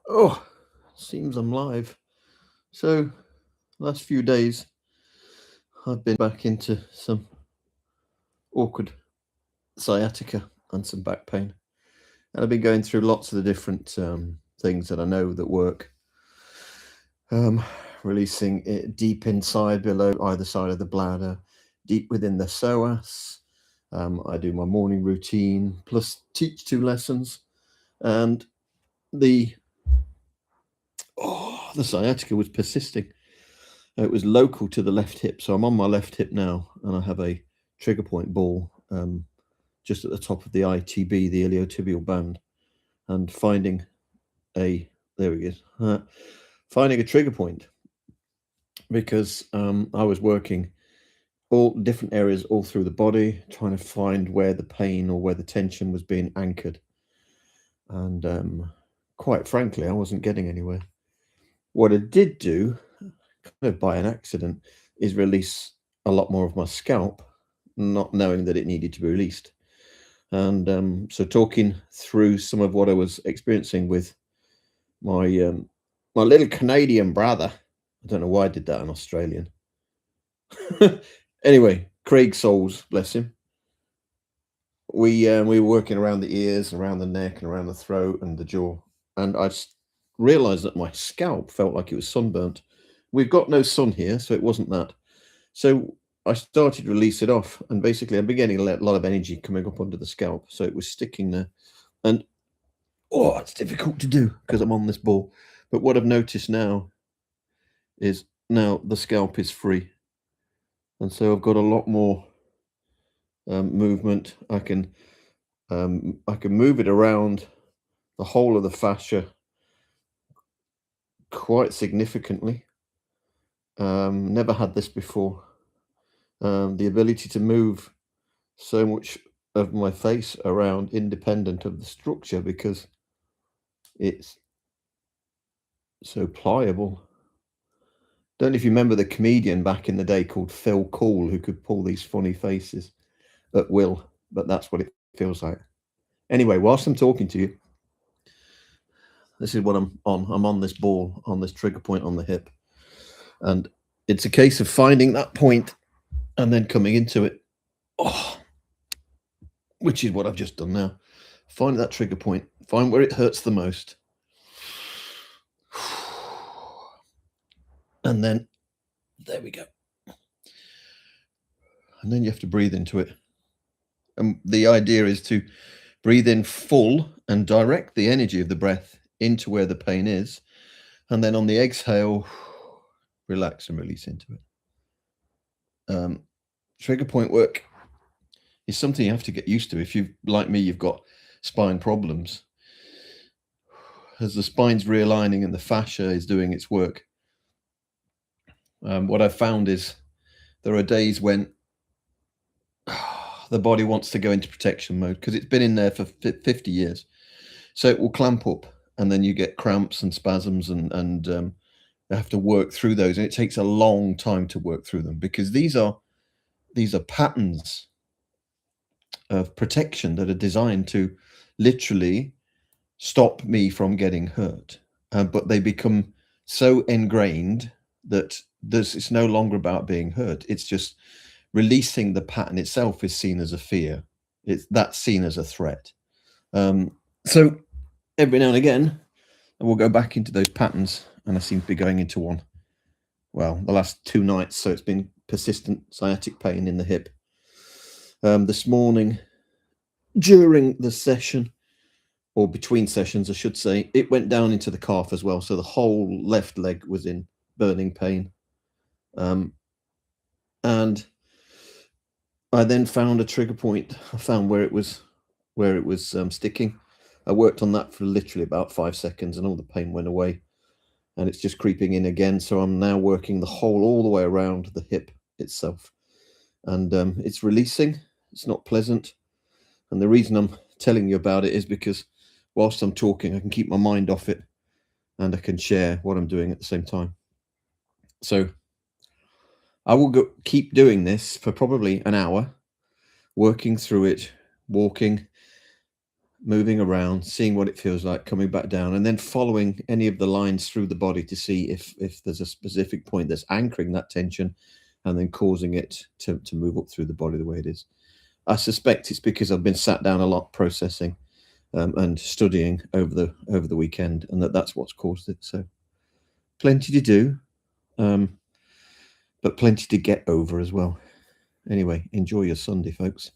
Oh, seems I'm live. So, last few days, I've been back into some awkward sciatica and some back pain. And I've been going through lots of the different things that I know that work. Um, Releasing it deep inside, below either side of the bladder, deep within the psoas. I do my morning routine, plus teach 2 lessons. And the the sciatica was persisting. It was local to the left hip, so I'm on my left hip now, and I have a trigger point ball just at the top of the ITB, the iliotibial band, and finding a there we go, finding a trigger point because I was working all different areas all through the body, trying to find where the pain or where the tension was being anchored, and quite frankly, I wasn't getting anywhere. What I did do, kind of by an accident, is release a lot more of my scalp, not knowing that it needed to be released. And so, talking through some of what I was experiencing with my little Canadian brother. I don't know why I did that in Australian. Anyway, Craig Souls, bless him. We were working around the ears, around the neck, and around the throat and the jaw, and I realised that my scalp felt like it was sunburnt. We've got no sun here, so it wasn't that. So I started to release it off, and basically I've been getting a lot of energy coming up under the scalp, so it was sticking there. And it's difficult to do because I'm on this ball. But what I've noticed now is now the scalp is free, and so I've got a lot more movement. I can move it around the whole of the fascia quite significantly. Never had this before. The ability to move so much of my face around independent of the structure because it's so pliable. Don't know if you remember the comedian back in the day called Phil Cool who could pull these funny faces at will, but that's what it feels like. Anyway, whilst I'm talking to you, this is what I'm on. I'm on this ball, on this trigger point on the hip. And it's a case of finding that point and then coming into it. Oh, which is what I've just done now. Find that trigger point, find where it hurts the most. And then there we go. And then you have to breathe into it. And the idea is to breathe in full and direct the energy of the breath into where the pain is. And then on the exhale, relax and release into it. Trigger point work is something you have to get used to. If you, like me, you've got spine problems, as the spine's realigning and the fascia is doing its work, what I've found is there are days when the body wants to go into protection mode because it's been in there for 50 years. So it will clamp up and then you get cramps and spasms and you have to work through those. And it takes a long time to work through them because these are patterns of protection that are designed to literally stop me from getting hurt. But they become so ingrained that it's no longer about being hurt. It's just releasing the pattern itself is seen as a fear. That's seen as a threat. So every now and again, I will go back into those patterns, and I seem to be going into one. Well, the last 2 nights, so it's been persistent sciatic pain in the hip. This morning, during the session, or between sessions, I should say, it went down into the calf as well. So the whole left leg was in burning pain. And I then found a trigger point. I found where it was sticking. I worked on that for literally about 5 seconds and all the pain went away. And it's just creeping in again. So I'm now working the whole all the way around the hip itself. And it's releasing. It's not pleasant. And the reason I'm telling you about it is because whilst I'm talking, I can keep my mind off it and I can share what I'm doing at the same time. So I will keep doing this for probably an hour, working through it, walking, moving around, seeing what it feels like, coming back down, and then following any of the lines through the body to see if there's a specific point that's anchoring that tension and then causing it to move up through the body the way it is. I suspect it's because I've been sat down a lot processing and studying over the weekend, and that's what's caused it. So plenty to do, but plenty to get over as well. Anyway, enjoy your Sunday, folks.